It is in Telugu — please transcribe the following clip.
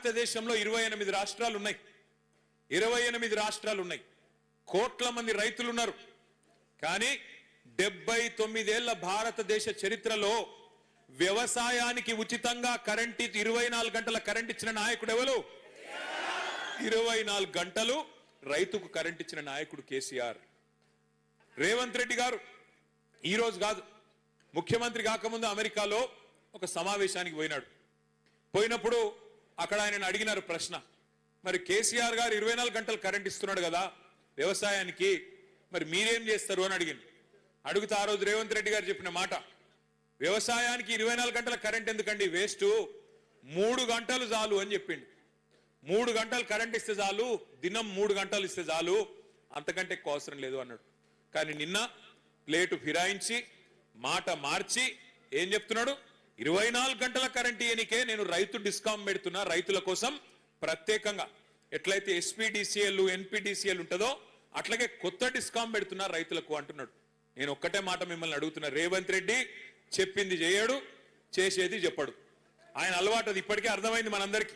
భారతదేశంలో 28 రాష్ట్రాలు ఉన్నాయి. 28 రాష్ట్రాలు ఉన్నాయి. కోట్ల మంది రైతులు ఉన్నారు. కానీ 79 ఏళ్ల భారతదేశ చరిత్రలో వ్యవసాయానికి ఉచితంగా కరెంట్ 24 గంటల కరెంట్ ఇచ్చిన నాయకుడు ఎవరు? 24 గంటలు రైతుకు కరెంట్ ఇచ్చిన నాయకుడు కేసీఆర్. రేవంత్ రెడ్డి గారు ఈ రోజు కాదు, ముఖ్యమంత్రి కాకముందు అమెరికాలో ఒక సమావేశానికి పోయినప్పుడు అక్కడ ఆయన అడిగినారు ప్రశ్న, మరి కేసీఆర్ గారు 24 గంటలు కరెంట్ ఇస్తున్నాడు కదా వ్యవసాయానికి, మరి మీరేం చేస్తారు అని అడిగితే ఆ రోజు రేవంత్ రెడ్డి గారు చెప్పిన మాట, వ్యవసాయానికి 24 గంటల కరెంట్ ఎందుకండి, వేస్ట్, 3 గంటలు చాలు అని చెప్పిండు. 3 గంటలు కరెంట్ ఇస్తే చాలు, దినం 3 గంటలు ఇస్తే చాలు, అంతకంటే ఎక్కువ అవసరం లేదు అన్నాడు. కానీ నిన్న ప్లేటు ఫిరాయించి మాట మార్చి ఏం చెప్తున్నాడు, 24 గంటల కరెంట్ ఇయనికే నేను రైతు డిస్కౌంట్ పెడుతున్నా, రైతుల కోసం ప్రత్యేకంగా ఎట్లయితే ఎస్పీడీసీఎల్ ఎన్పీడీసీఎల్ ఉంటుందో అట్లాగే కొత్త డిస్కౌంట్ పెడుతున్నా రైతులకు అంటున్నాడు. నేను ఒక్కటే మాట మిమ్మల్ని అడుగుతున్నా, రేవంత్ రెడ్డి చెప్పింది చేయడు, చేసేది చెప్పడు. ఆయన అలవాటు అది ఇప్పటికే అర్థమైంది మనందరికీ.